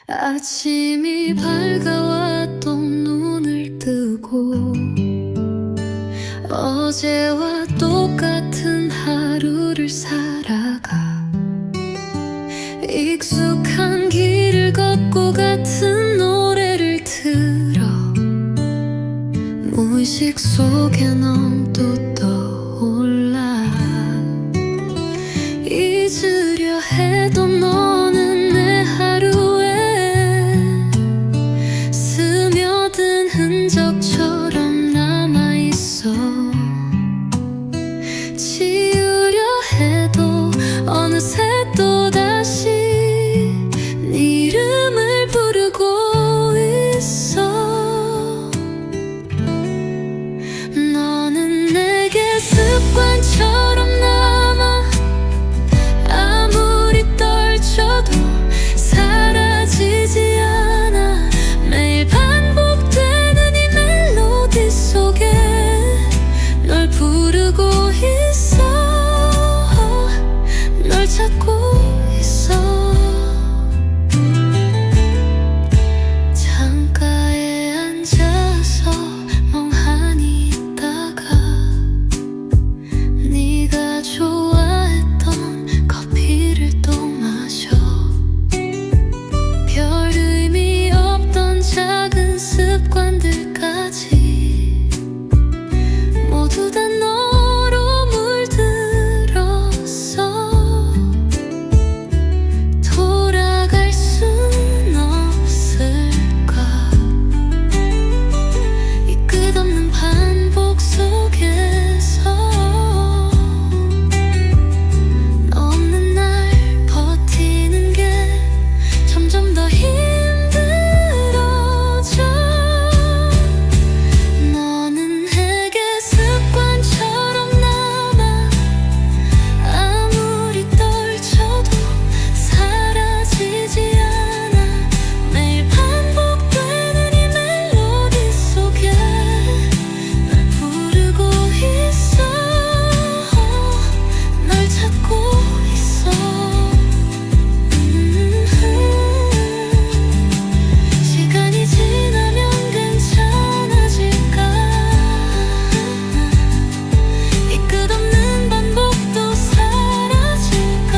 아침이 밝아와 또 눈을 뜨고 어제와 똑같은 하루를 살아가 익숙한 길을 걷고 같은 노래를 들어 무의식 속에 넌 또 떠올라 잊으려 해도 너는 내 하루에 스며든 흔적처럼 남아있어 지우려 해도 어느새 또다시 네 이름을 부르고 있어 너는 내게 습관처럼 남아 아무리 떨쳐도 사라지지 않아 매일 반복되는 이 멜로디 속에 널 부르고 있어 널 찾고 있어 창가에 앉아서 멍하니 있다가 네가 좋아했던 커피를 또 마셔 별 의미 없던 작은 습관들까지 모두 다 너로 물들었어 돌아갈 순 없을까 이 끝없는 반복 속에서 너 없는 날 버티는 게 점점 더 힘들어져 너는 내게 습관처럼 남아 아무리 떨쳐도 사라지지 않아 매일 반복되는 이 멜로디 속에 널 부르고 있어 널 찾고 있어 시간이 지나면 괜찮아질까 이 끝없는 반복도 사라질까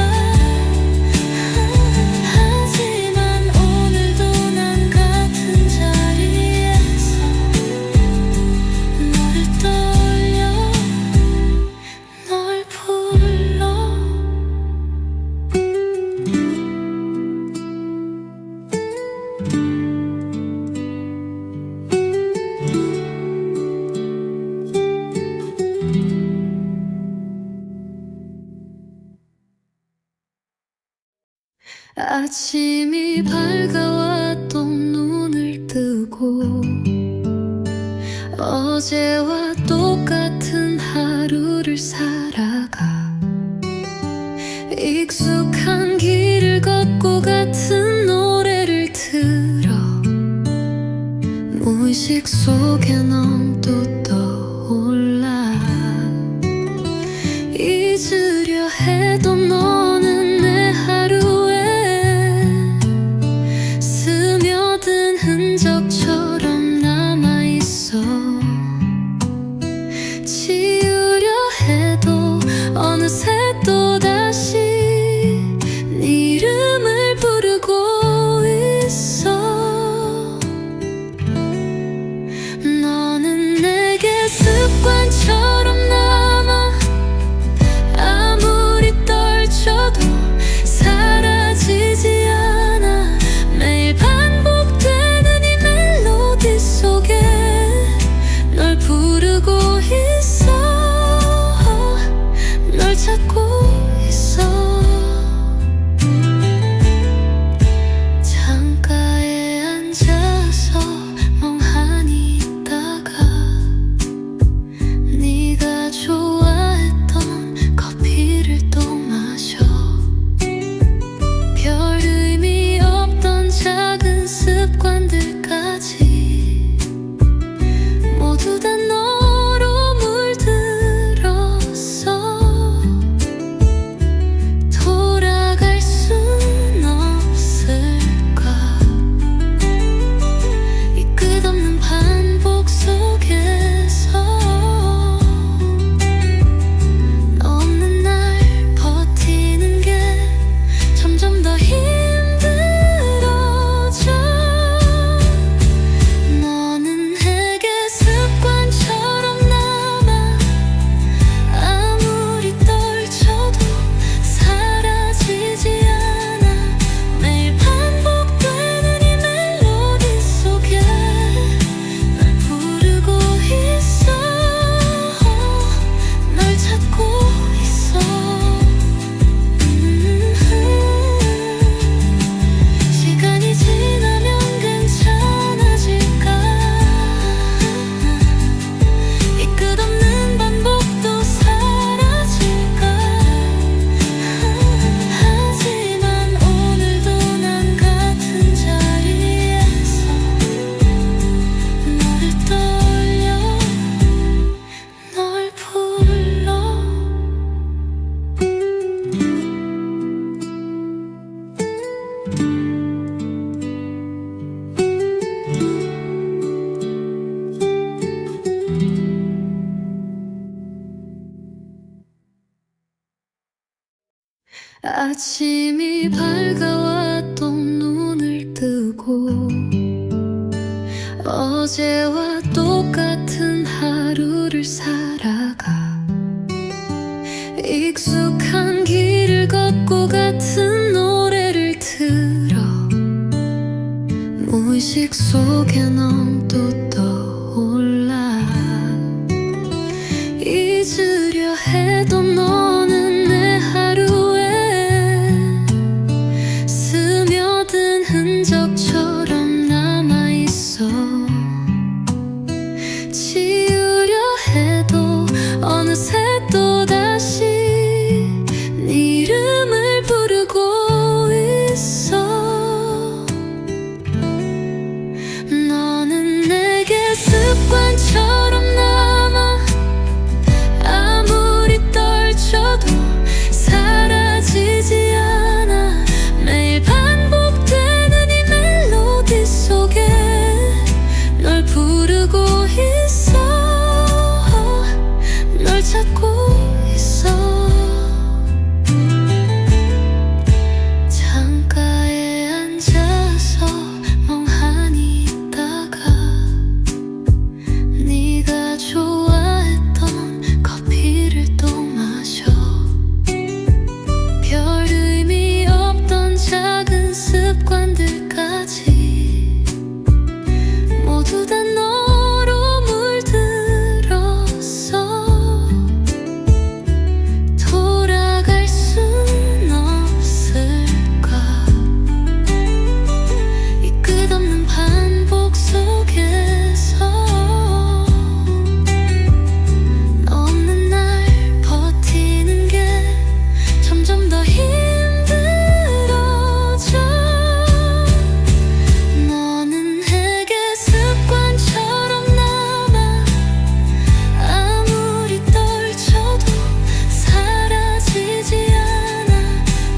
하지만 오늘도 난 같은 자리에서 너를 떠올려 널 불러 아침이 밝아와 또 눈을 뜨고 어제와 똑같은 하루를 살아가 익숙한 길을 걷고 같은 노래를 들어 무의식 속에 넌 또 떠올라 잊으려 해도 너는 내 하루에 스며든 흔적처럼 남아있어 어제와 똑같은 하루를 살아가 익숙한 길을 걷고 같은 노래를 들어 무의식 속에 넌 또 떠올라 잊으려 해도 너는 내 하루에 스며든 흔적처럼 남아있어 지우려 해도 어느새 또다시 네 이름을 부르고 있어 너는 내게 습관처럼 남아 아무리 떨쳐도 사라지지 않아 매일 반복되는 이 멜로디 속에 널 부르고 있어 널 찾고 있어 창가에 앉아서 멍하니 있다가 네가 좋아했던 커피를 또 마셔 별 의미 없던 작은 습관들까지 모두 다 너로 물들었어 돌아갈 순 없을까 이 끝없는 반복 속에서 너 없는 날 버티는 게 점점 더 힘들어져 너는 내게 습관처럼 남아 아무리 떨쳐도 사라지지 않아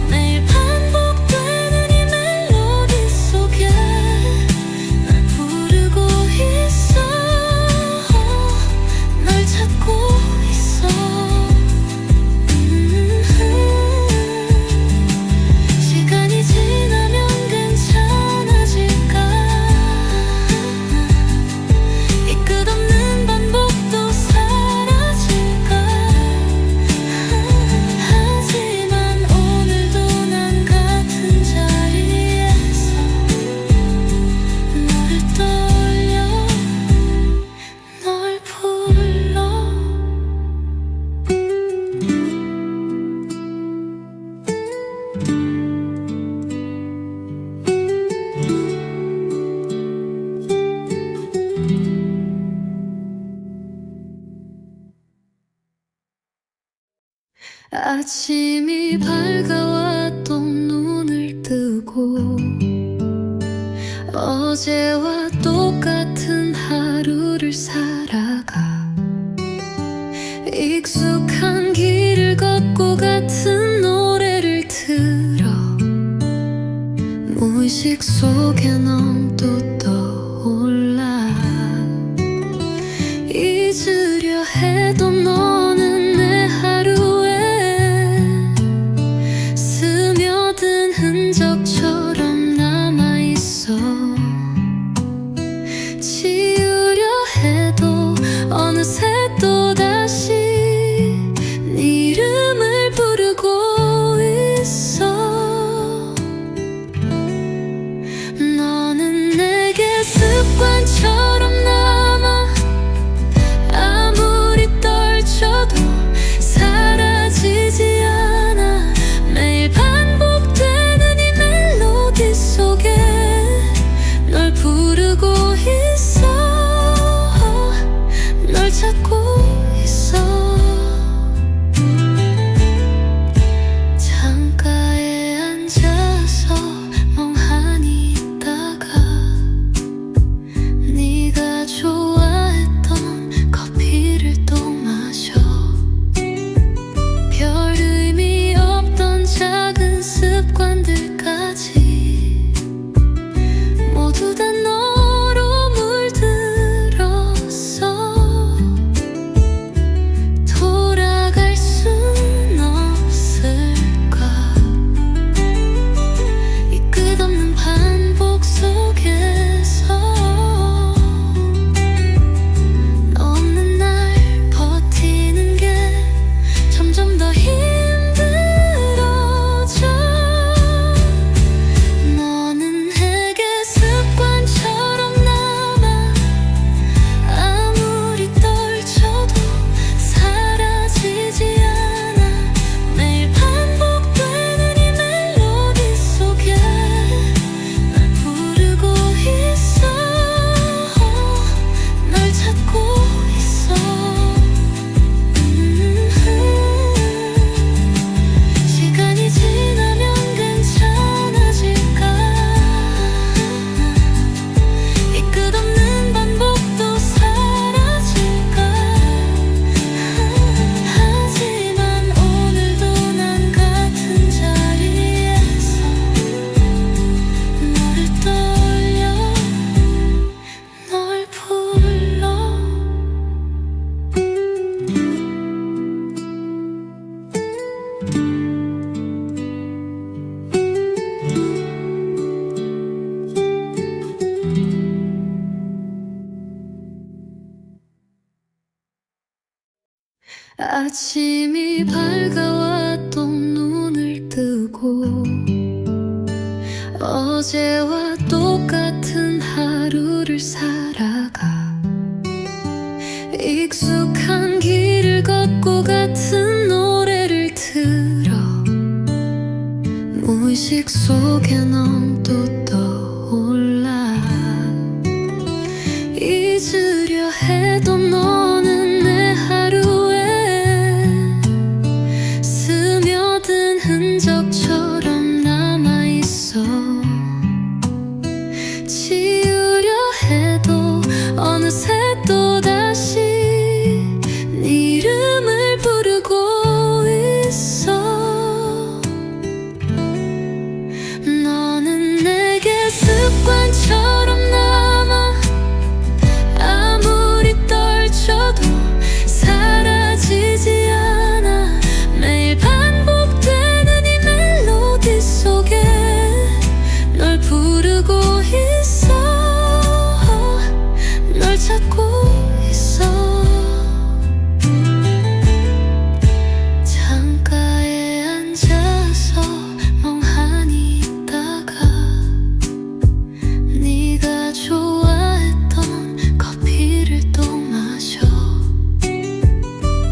매일 반복되는 이 멜로디 속에 널 부르고 있어 널 찾고 있어 시간이 지나면 괜찮아질까 이 끝없는 반복도 사라질까 하지만 오늘도 난 같은 자리에서 너를 떠올려 널 불러 아침이 밝아와 또 눈을 뜨고 어제와 똑같은 하루를 살아가 익숙한 길을 걷고 같은 노래를 들어 무의식 속에 넌 또 떠올라 잊으려 해도 너는 내 하루에 스며든 흔적처럼 남아있어 지우려 해도 어느새 또다시 네 이름을 부르고 있어 너는 내게 아침이 밝아와 또 눈을 뜨고 어제와 똑같은 하루를 살아가 익숙한 길을 걷고 같은 노래를 들어 무의식 속에 넌 또 떠올라 잊으려 해도 너는 내 하루에 스며든 흔적처럼 남아있어 지우려 해도 어느새 또다시 네 이름을 부르고 있어 너는 내게 습관처럼 남아 아무리 떨쳐도 사라지지 않아 매일 반복되는 이 멜로디 속에 널 부르고 있어 널 찾고 있어 창가에 앉아서 멍하니 있다가 네가 좋아했던 커피를 또 마셔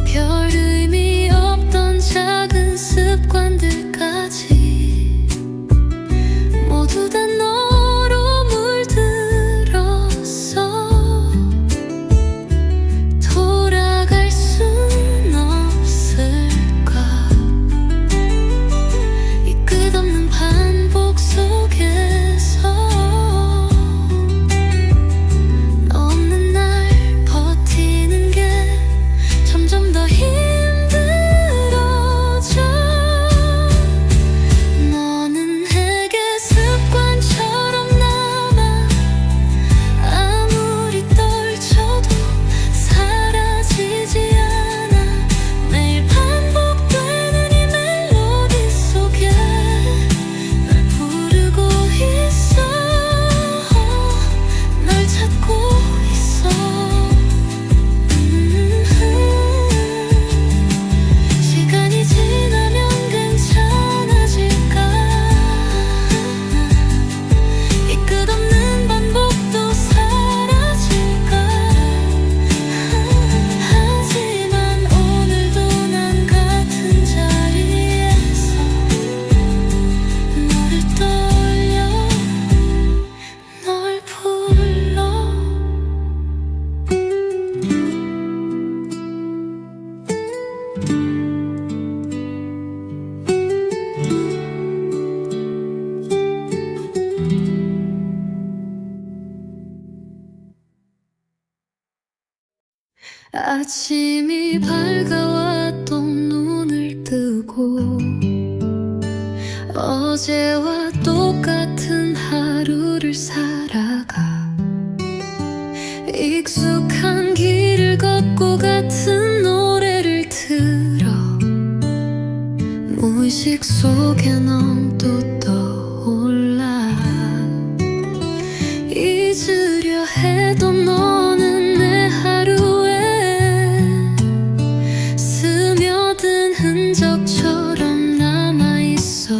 별 의미 없던 작은 습관들까지 모두 다 너로 물들었어 돌아갈 순 없을까 이 끝없는 반복 속에서 너 없는 날 버티는 게 점점 더 힘들어져 너는 내게 습관처럼 남아 아무리 떨쳐도 사라지지 않아 매일 반복되는 이 멜로디 속에 널 부르고 있어 널 찾고 있어 시간이 지나면 괜찮아질까 이 끝없는 반복도 사라질까 하지만 오늘도 난 같은 자리에서 너를 떠올려 널 불러 아침이 밝아와 또 눈을 뜨고 어제와 똑같은 하루를 살아가 익숙한 길을 걷고 같은 노래를 들어 무의식 속에 넌 또 떠올라 잊으려 해도 너는 내 하루에 스며든 흔적처럼 남아있어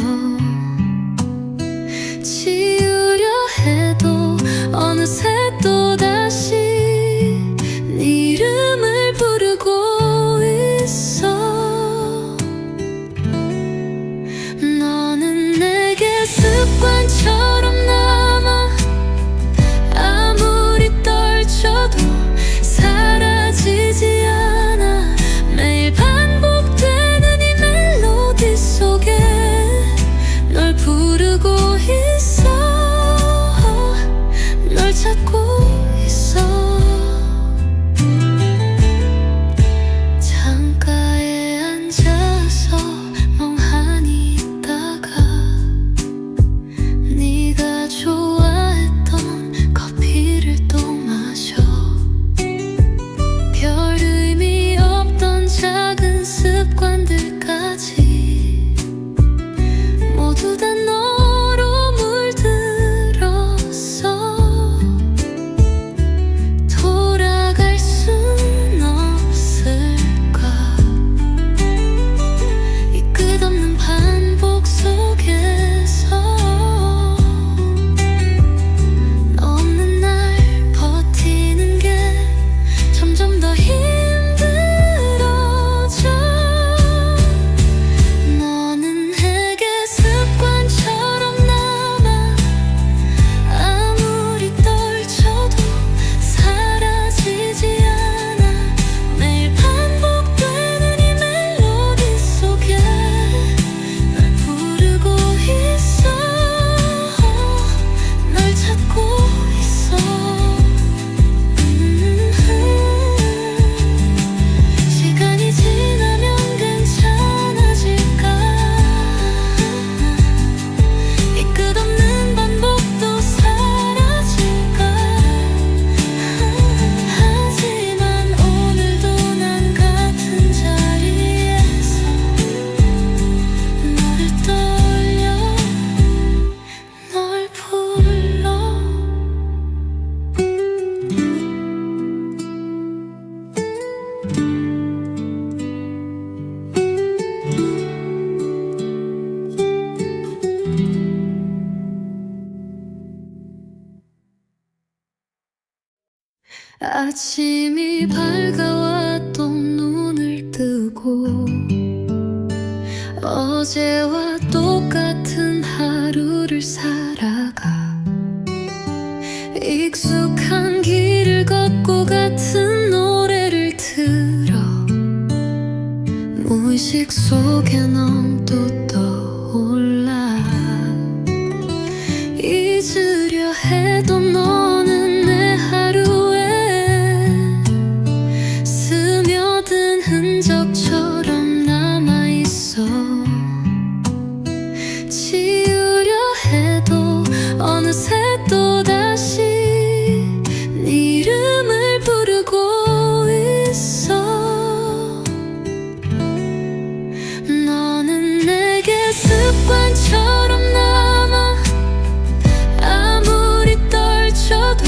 지우려 해도 어느새 또다시 네 이름을 부르고 있어 너는 내게 습관처럼 남아 아무리 떨쳐 아침이 밝아와 또 눈을 뜨고 어제와 똑같은 하루를 살아가 익숙한 길을 걷고 같은 노래를 들어 무의식 속에 넌 또 떠올라 잊으려 해도 너는 내 하루에 스며든 흔적처럼 남아있어 지우려 해도 어느새 또다시 네 이름을 부르고 있어 너는 내게 습관처럼 남아 아무리 떨쳐도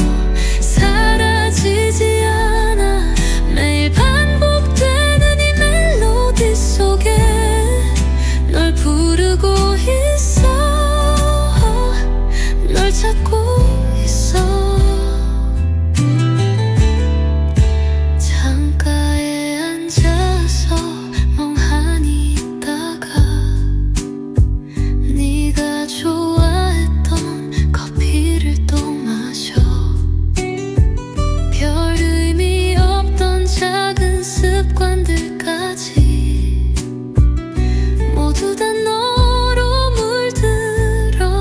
사라지지 않아 매일 반복되는 이 멜로디 속에 널 부르고 있어 널 찾고 있어 창가에 앉아서 멍하니 있다가 네가 좋아했던 커피를 또 마셔 별 의미 없던 작은 습관들까지 모두 다 너로 물들었어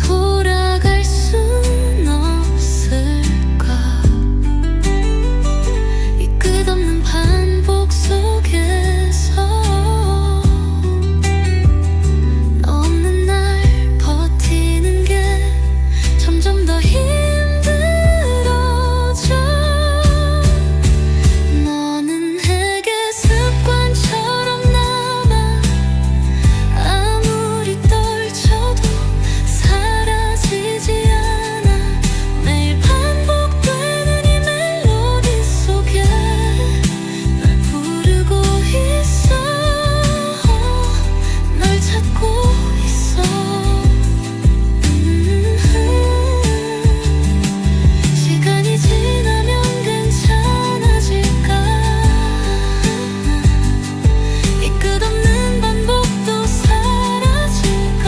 돌아갈 순 없을까 이 끝없는 반복 속에서 너 없는 날 버티는 게 점점 더 힘들어져 너는 내게 습관처럼 남아 아무리 떨쳐도 사라지지 않아 매일 반복되는 이 멜로디 속에 널 부르고 있어 널 찾고 있어 시간이 지나면 괜찮아질까 이 끝없는 반복도 사라질까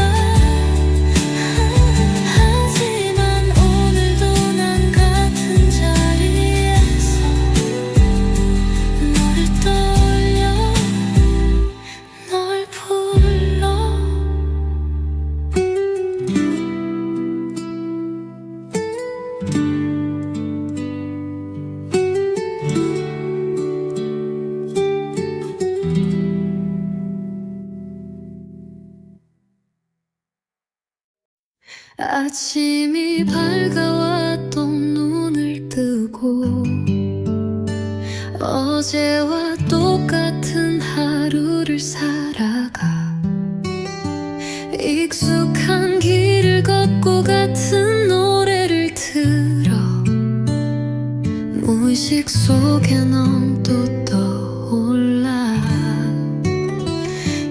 하지만 오늘도 난 같은 자리에서 너를 떠올려 널 불러 아침이 밝아와 또 눈을 뜨고 어제와 똑같은 하루를 살아가 익숙한 길을 걷고 같은 노래를 들어 무의식 속에 넌 또 떠올라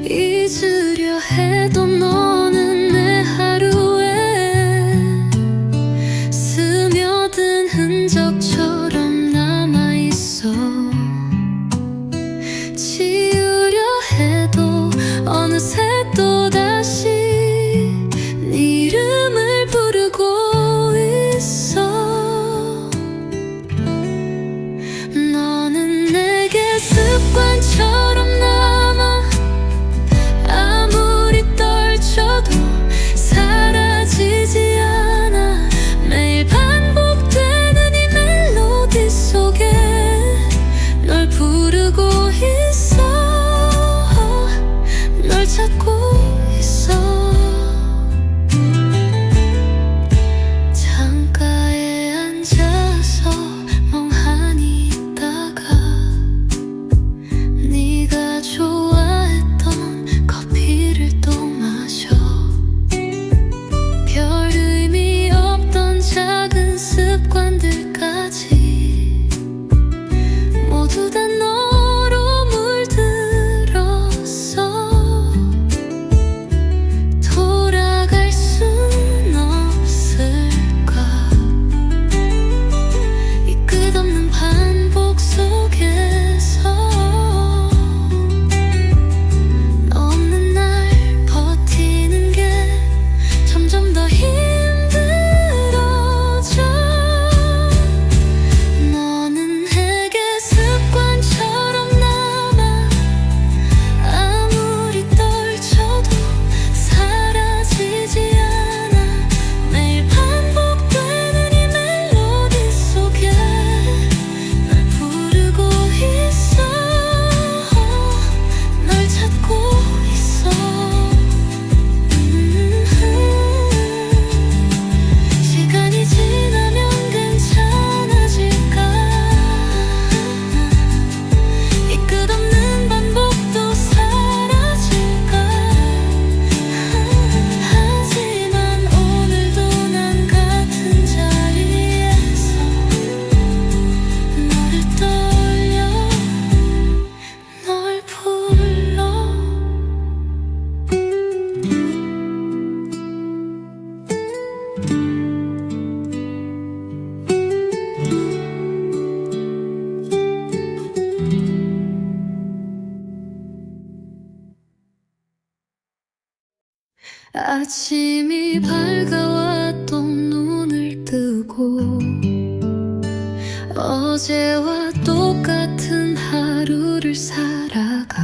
잊으려 해도 너는 내 하루에 스며든 흔적처럼 남아있어 지우려 해도 어느새 또다시 네 이름을 부르고 있어 너는 내게 아침이 밝아왔던 눈을 뜨고 어제와 똑같은 하루를 살아가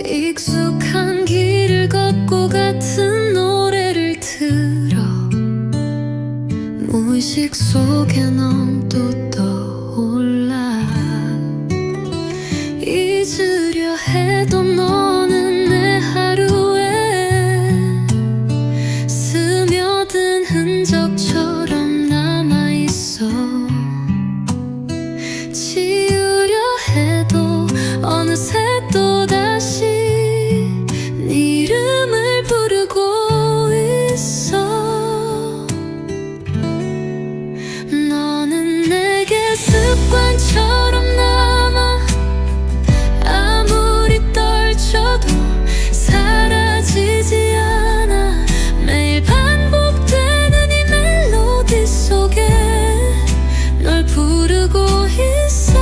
익숙한 길을 걷고 같은 노래를 들어 무의식 속에 넌 또 떠올라 잊으려 해도 너는 내 하루에 스며든 흔적처럼 남아있어 지우려 해도 어느새 또다시 네 이름을 부르고 있어 너는 내게 습관처럼 남아 아무리 떨쳐도 사라지지 않아 매일 반복되는 이 멜로디 속에 널 부르고 있어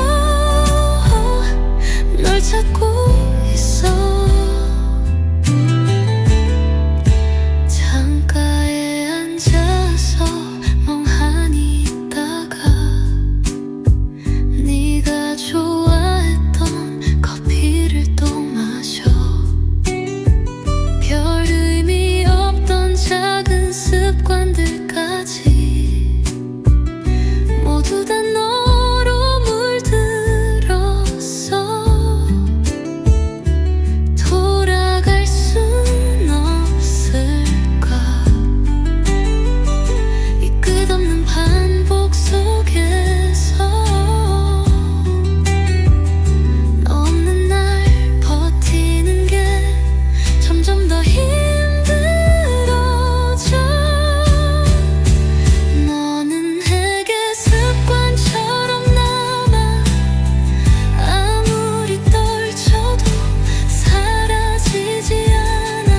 널 찾고 있어 창가에 앉아서 멍하니 있다가 네가 좋아했던 커피를 또 마셔 별 의미 없던 작은 습관들까지 모두 다 너로 물들었어 돌아갈 순 없을까 이 끝없는 반복 속에서 너 없는 날 버티는 게 점점 더 힘들어져 너는 내게 습관처럼 남아 아무리 떨쳐도 사라지지 않아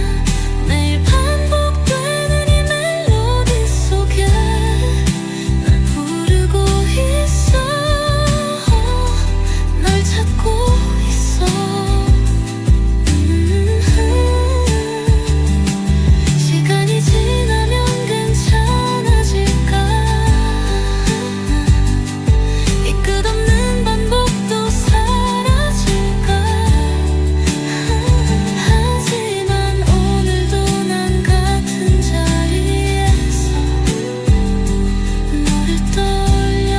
매일 반복되는 이 멜로디 속에 널 부르고 있어 널 찾고 있어 시간이 지나면 괜찮아질까 이 끝없는 반복도 사라질까 하지만 오늘도 난 같은 자리에서 너를 떠올려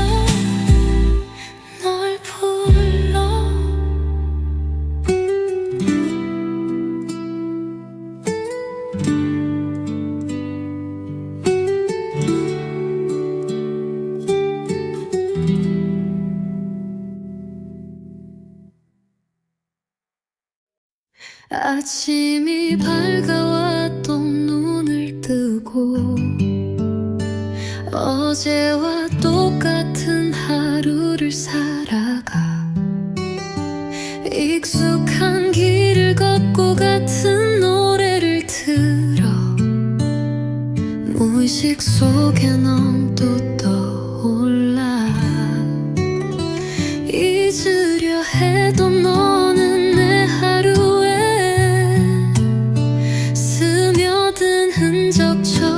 널 불러 아침이 밝아왔던 눈을 뜨고 어제와 똑같은 하루를 살아가 익숙한 길을 걷고 같은 노래를 들어 무의식 속에 넌 또 떠올라 잊으려 해도 너는 내 하루에 스며든 흔적처럼